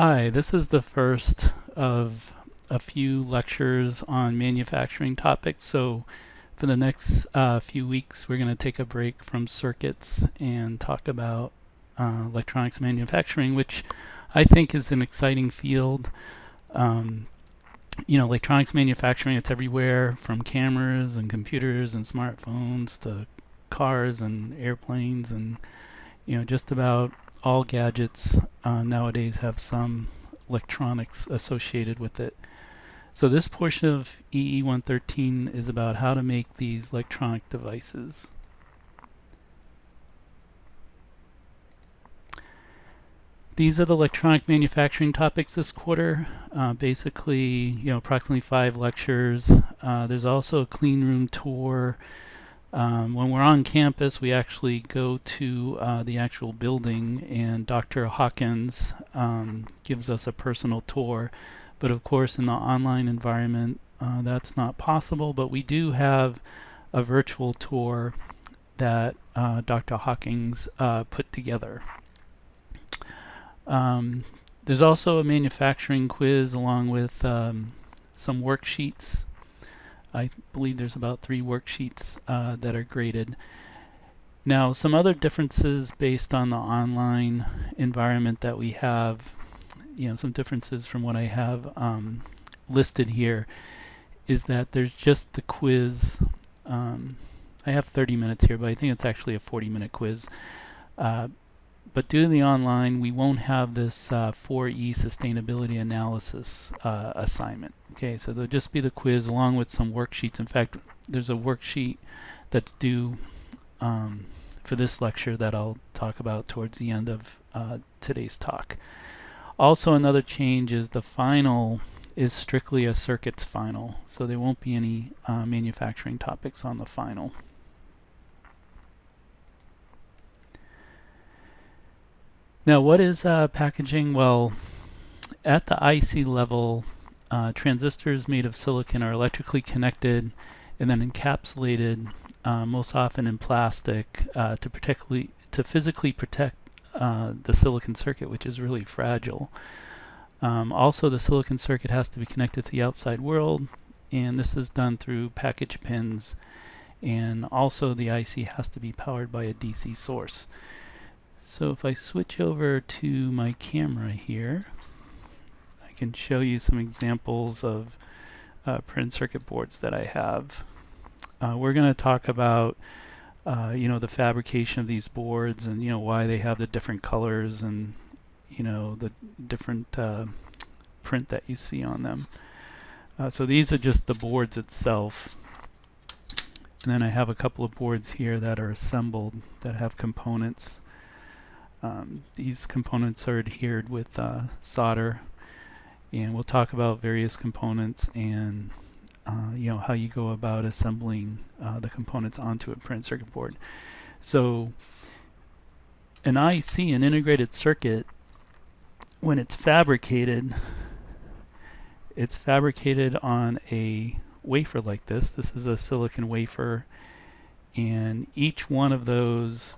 Hi, this is the first of a few lectures on manufacturing topics. So for the next few weeks, we're going to take a break from circuits and talk about electronics manufacturing, which I think is an exciting field. Um, Electronics manufacturing, it's everywhere from cameras and computers and smartphones to cars and airplanes and just about all gadgets nowadays have some electronics associated with it. So this portion of EE113 is about how to make these electronic devices. These are the electronic manufacturing topics this quarter. Basically, approximately 5 lectures. There's also a clean room tour. When we're on campus, we actually go to the actual building, and Dr. Hawkins gives us a personal tour. But of course, in the online environment, that's not possible. But we do have a virtual tour that Dr. Hawkins put together. There's also a manufacturing quiz along with some worksheets. I believe there's about 3 worksheets that are graded. Now, some other differences based on the online environment that we have, some differences from what I have listed here, is that there's just the quiz. I have 30 minutes here, but I think it's actually a 40-minute quiz. But due to the online, we won't have this 4E sustainability analysis assignment. Okay, so there'll just be the quiz along with some worksheets. In fact, there's a worksheet that's due for this lecture that I'll talk about towards the end of today's talk. Also, another change is the final is strictly a circuits final, so there won't be any manufacturing topics on the final. Now, what is packaging? Well, at the IC level, transistors made of silicon are electrically connected and then encapsulated, most often in plastic, to physically protect the silicon circuit, which is really fragile. Also, the silicon circuit has to be connected to the outside world, and this is done through package pins. And also, the IC has to be powered by a DC source. So if I switch over to my camera here, I can show you some examples of printed circuit boards that I have. We're going to talk about the fabrication of these boards and why they have the different colors and the different print that you see on them. So these are just the boards itself. And then I have a couple of boards here that are assembled that have components. These components are adhered with solder, and we'll talk about various components and how you go about assembling the components onto a printed circuit board. So an IC, an integrated circuit, when it's fabricated on a wafer like this. This is a silicon wafer, and each one of those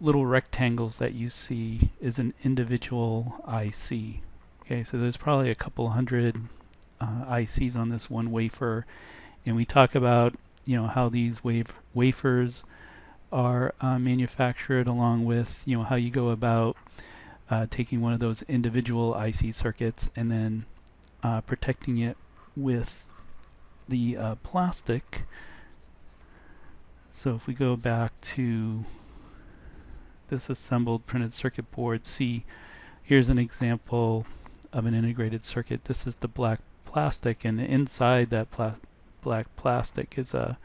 little rectangles that you see is an individual IC. Okay, so there's probably a couple hundred ICs on this one wafer, and we talk about how these wafers are manufactured, along with how you go about taking one of those individual IC circuits and then protecting it with the plastic. So if we go back to this assembled printed circuit board, see, here's an example of an integrated circuit. This is the black plastic, and inside that black plastic is a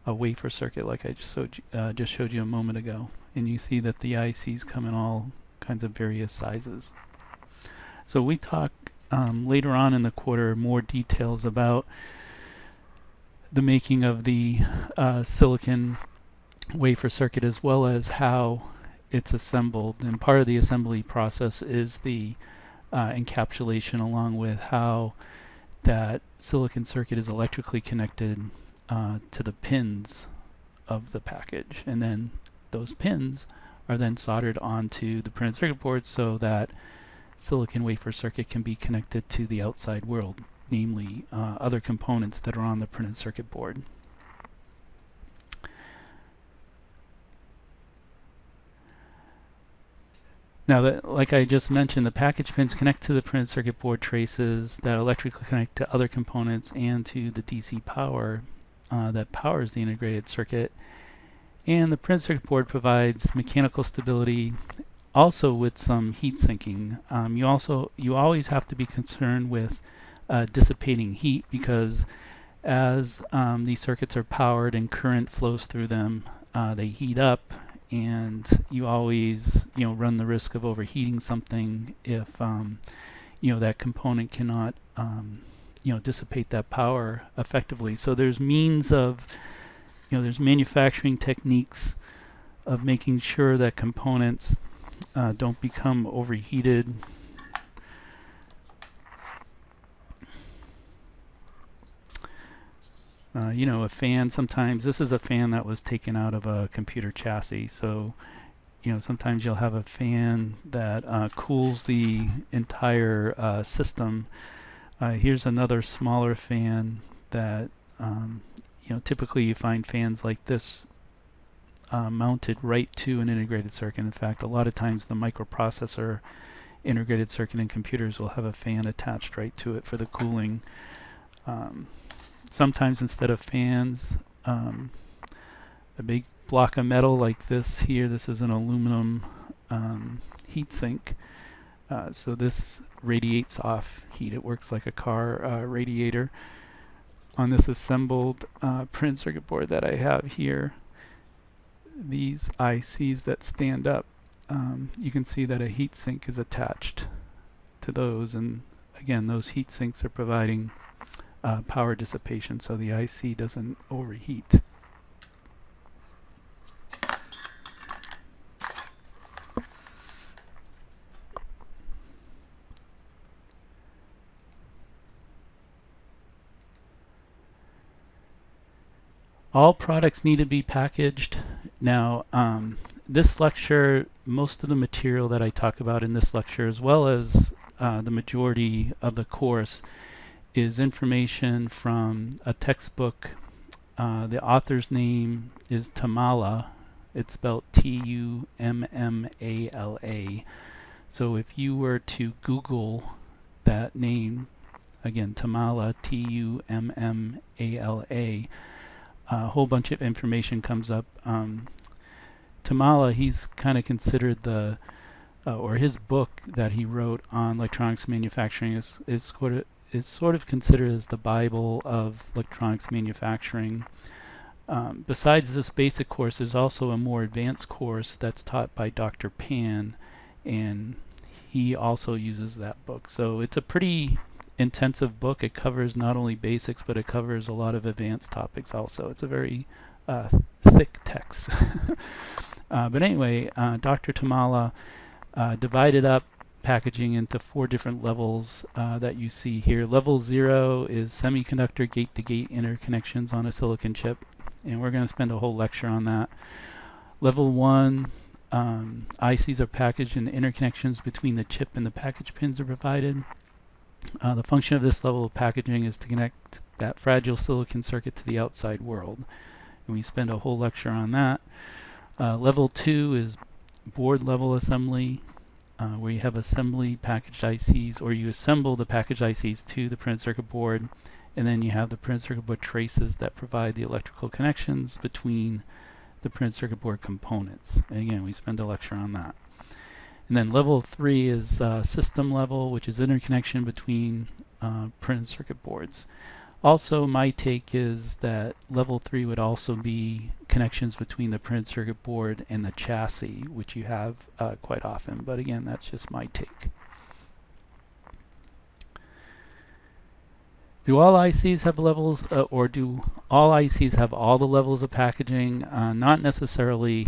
wafer circuit, like I just showed you a moment ago. And you see that the ICs come in all kinds of various sizes. So we talk later on in the quarter more details about the making of the silicon wafer circuit, as well as how it's assembled. And part of the assembly process is the encapsulation, along with how that silicon circuit is electrically connected to the pins of the package. And then those pins are then soldered onto the printed circuit board so that silicon wafer circuit can be connected to the outside world, namely other components that are on the printed circuit board. Now, like I just mentioned, the package pins connect to the printed circuit board traces that electrically connect to other components and to the DC power that powers the integrated circuit. And the printed circuit board provides mechanical stability, also with some heat sinking. You always have to be concerned with dissipating heat, because as these circuits are powered and current flows through them, they heat up, and you always run the risk of overheating something if that component cannot dissipate that power effectively. So there's means of there's manufacturing techniques of making sure that components don't become overheated. A fan, sometimes this is a fan that was taken out of a computer chassis, so sometimes you'll have a fan that cools the entire system. Here's another smaller fan that typically you find fans like this mounted right to an integrated circuit. In fact, a lot of times the microprocessor integrated circuit in computers will have a fan attached right to it for the cooling. Sometimes instead of fans, a big block of metal like this here, this is an aluminum heat sink. So this radiates off heat. It works like a car radiator. On this assembled printed circuit board that I have here, these ICs that stand up, you can see that a heat sink is attached to those, and again, those heat sinks are providing power dissipation so the IC doesn't overheat. All products need to be packaged. Now, this lecture, most of the material that I talk about in this lecture, as well as the majority of the course, is information from a textbook. The author's name is Tummala. It's spelled Tummala. So if you were to Google that name, again, Tummala, Tummala, a whole bunch of information comes up. Tummala, he's kind of considered the, or his book that he wrote on electronics manufacturing is sort of considered as the Bible of electronics manufacturing. Besides this basic course, there's also a more advanced course that's taught by Dr. Pan, and he also uses that book. So it's a pretty intensive book. It covers not only basics, but it covers a lot of advanced topics also. It's a very thick text. But anyway, Dr. Tummala divided up packaging into 4 different levels that you see here. Level 0 is semiconductor gate-to-gate interconnections on a silicon chip, and we're going to spend a whole lecture on that. Level 1, ICs are packaged and interconnections between the chip and the package pins are provided. The function of this level of packaging is to connect that fragile silicon circuit to the outside world, and we spend a whole lecture on that. Level 2 is board level assembly, where you have assembly packaged ICs, or you assemble the packaged ICs to the printed circuit board, and then you have the printed circuit board traces that provide the electrical connections between the printed circuit board components. And again, we spend a lecture on that. And then level 3 is system level, which is interconnection between printed circuit boards. Also, my take is that level 3 would also be connections between the printed circuit board and the chassis, which you have quite often. But again, that's just my take. Do all ICs have levels, or do all ICs have all the levels of packaging? Not necessarily,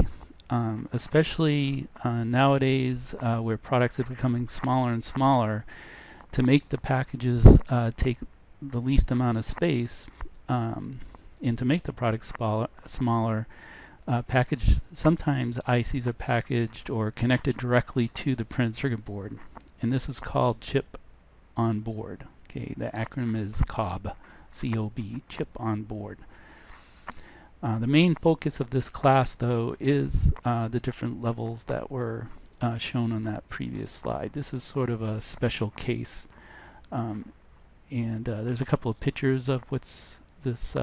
especially nowadays where products are becoming smaller and smaller. To make the packages take the least amount of space, and to make the product smaller, sometimes ICs are packaged or connected directly to the printed circuit board, and this is called chip on board. Okay, the acronym is COB, C-O-B, chip on board. The main focus of this class, though, is the different levels that were shown on that previous slide. This is sort of a special case, and there's a couple of pictures of what's this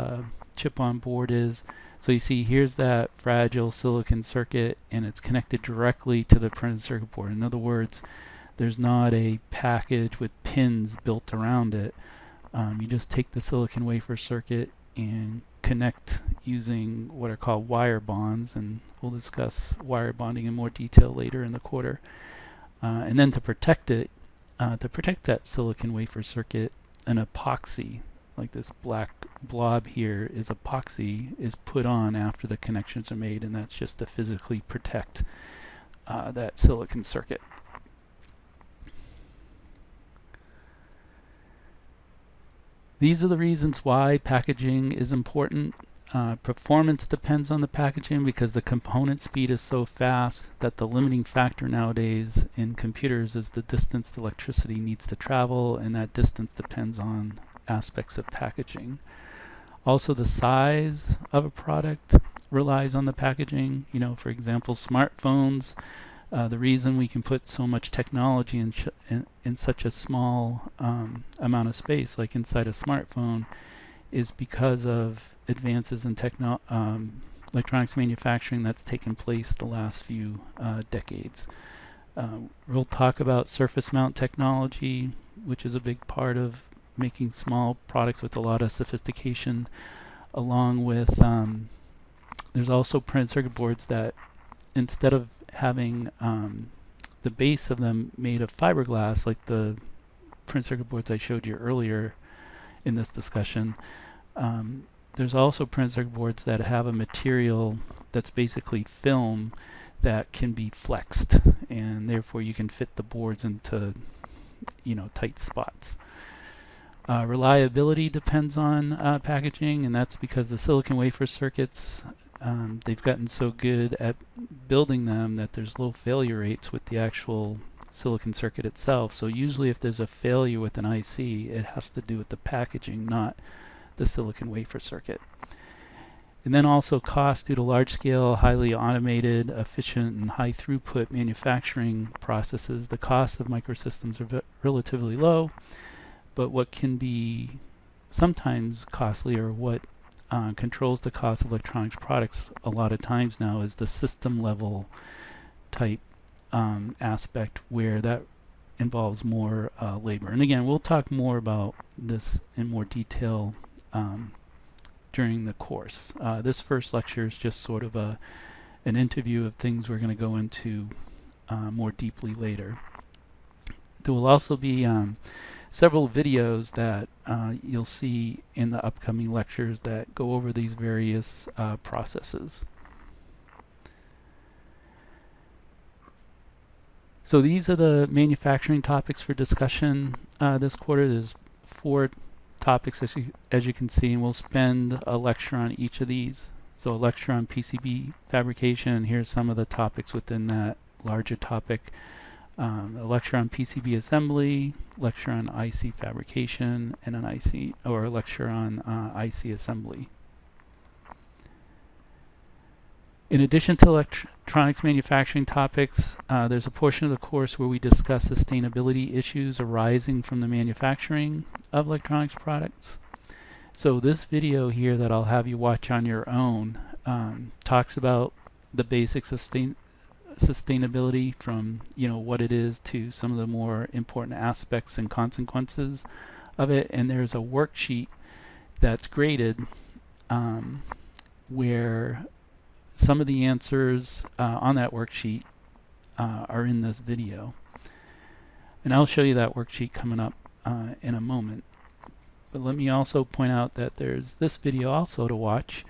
chip on board is. So you see here's that fragile silicon circuit, and it's connected directly to the printed circuit board. In other words, there's not a package with pins built around it. You just take the silicon wafer circuit and connect using what are called wire bonds, and we'll discuss wire bonding in more detail later in the quarter. And then to protect it, to protect that silicon wafer circuit, an epoxy, like this black blob here is epoxy, is put on after the connections are made, and that's just to physically protect that silicon circuit. These are the reasons why packaging is important. Performance depends on the packaging because the component speed is so fast that the limiting factor nowadays in computers is the distance the electricity needs to travel, and that distance depends on aspects of packaging. Also, the size of a product relies on the packaging. You know, for example, smartphones, the reason we can put so much technology in such a small amount of space, like inside a smartphone, is because of advances in electronics manufacturing that's taken place the last few decades. We'll talk about surface mount technology, which is a big part of making small products with a lot of sophistication, along with there's also printed circuit boards that instead of having the base of them made of fiberglass like the printed circuit boards I showed you earlier in this discussion, there's also printed circuit boards that have a material that's basically film that can be flexed, and therefore you can fit the boards into, you know, tight spots. Reliability depends on packaging, and that's because the silicon wafer circuits, they've gotten so good at building them that there's low failure rates with the actual silicon circuit itself. So usually if there's a failure with an IC, it has to do with the packaging, not the silicon wafer circuit. And then also cost due to large-scale, highly automated, efficient, and high-throughput manufacturing processes. The cost of microsystems are relatively low, but what can be sometimes costly, or what controls the cost of electronics products a lot of times now, is the system level type aspect, where that involves more labor. And again, we'll talk more about this in more detail during the course. This first lecture is just sort of an interview of things we're going to go into more deeply later. There will also be several videos that you'll see in the upcoming lectures that go over these various processes. So these are the manufacturing topics for discussion this quarter. There's 4 topics as you can see, and we'll spend a lecture on each of these. So a lecture on PCB fabrication, and here's some of the topics within that larger topic. A lecture on PCB assembly, lecture on IC fabrication, and an IC, or a lecture on IC assembly. In addition to electronics manufacturing topics, there's a portion of the course where we discuss sustainability issues arising from the manufacturing of electronics products. So this video here that I'll have you watch on your own talks about the basics of sustainability, from, you know, what it is to some of the more important aspects and consequences of it. And there's a worksheet that's graded where some of the answers on that worksheet are in this video. And I'll show you that worksheet coming up in a moment. But let me also point out that there's this video also to watch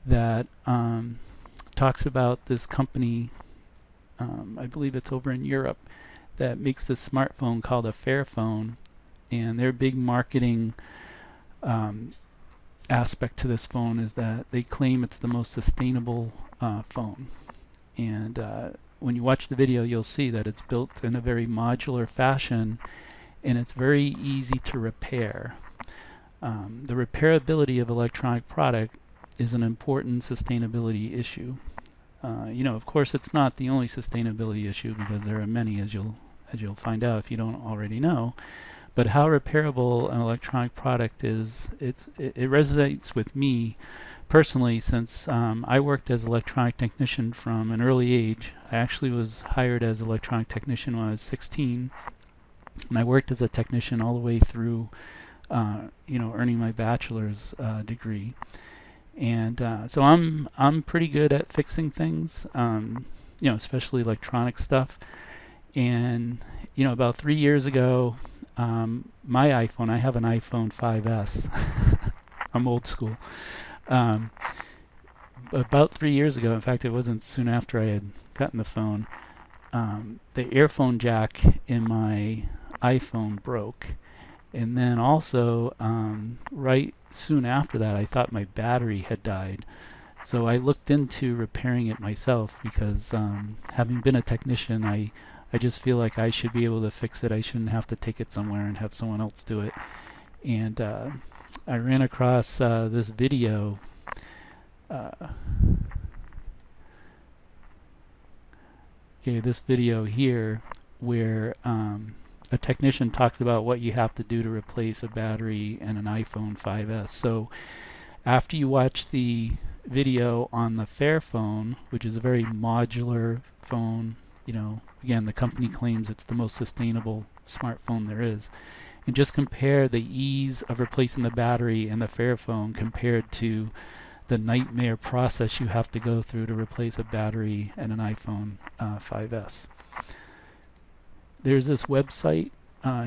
that talks about this company, I believe it's over in Europe, that makes this smartphone called a Fairphone, and their big marketing aspect to this phone is that they claim it's the most sustainable phone. And when you watch the video, you'll see that it's built in a very modular fashion, and it's very easy to repair. The repairability of electronic product is an important sustainability issue. Of course, it's not the only sustainability issue, because there are many, as you'll find out if you don't already know. But how repairable an electronic product is, it resonates with me personally, since I worked as electronic technician from an early age. I actually was hired as electronic technician when I was 16, and I worked as a technician all the way through, earning my bachelor's degree. And so I'm pretty good at fixing things, especially electronic stuff. And about 3 years ago, my iPhone, I have an iPhone 5S. I'm old school. About 3 years ago, in fact, it wasn't soon after I had gotten the phone, the earphone jack in my iPhone broke. And then also, right soon after that, I thought my battery had died. So I looked into repairing it myself, because having been a technician, I just feel like I should be able to fix it. I shouldn't have to take it somewhere and have someone else do it. And I ran across this video. This video here, where a technician talks about what you have to do to replace a battery in an iPhone 5S. So after you watch the video on the Fairphone, which is a very modular phone, again, the company claims it's the most sustainable smartphone there is, and just compare the ease of replacing the battery in the Fairphone compared to the nightmare process you have to go through to replace a battery in an iPhone 5S. There's this website,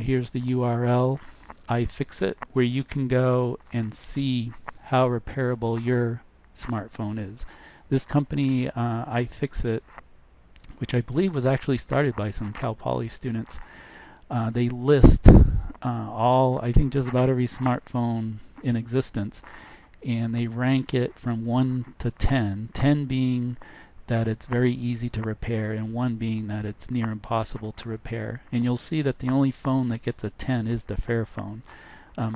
here's the URL, iFixit, where you can go and see how repairable your smartphone is. This company, iFixit, which I believe was actually started by some Cal Poly students, they list I think just about every smartphone in existence, and they rank it from 1 to 10, 10 being that it's very easy to repair, and 1 being that it's near impossible to repair. And you'll see that the only phone that gets a 10 is the Fairphone.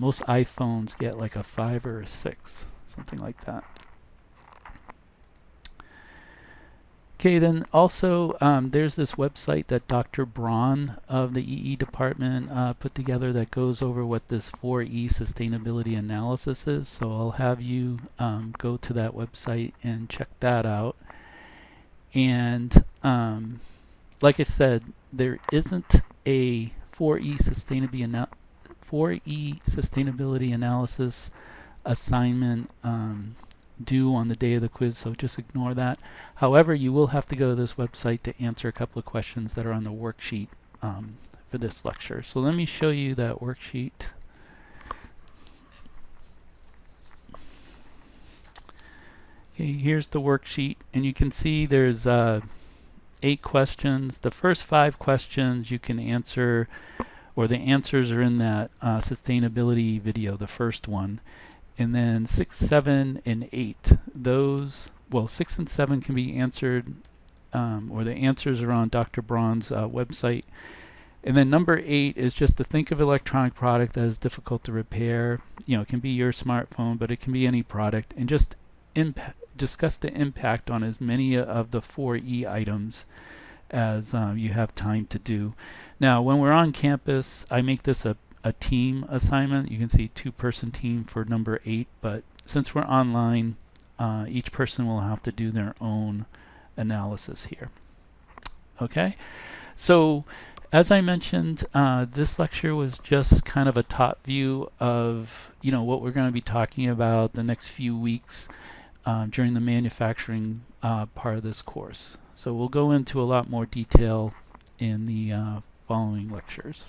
Most iPhones get like a 5 or a 6, something like that. Okay, then also there's this website that Dr. Braun of the EE department put together that goes over what this 4E sustainability analysis is. So I'll have you go to that website and check that out. And like I said, there isn't a 4E sustainability analysis assignment due on the day of the quiz, so just ignore that. However, you will have to go to this website to answer a couple of questions that are on the worksheet for this lecture. So let me show you that worksheet. Okay, here's the worksheet, and you can see there's 8 questions. The first 5 questions you can answer, or the answers are in that sustainability video, the first one. And then 6, 7, and 8, those, well, 6 and 7 can be answered, or the answers are on Dr. Braun's website. And then number 8 is just to think of an electronic product that is difficult to repair. It can be your smartphone, but it can be any product, and just discuss the impact on as many of the 4E items as you have time to do. Now, when we're on campus, I make this a team assignment. You can see 2-person team for number 8, but since we're online, each person will have to do their own analysis here. Okay, so as I mentioned, this lecture was just kind of a top view of what we're going to be talking about the next few weeks during the manufacturing part of this course. So we'll go into a lot more detail in the following lectures.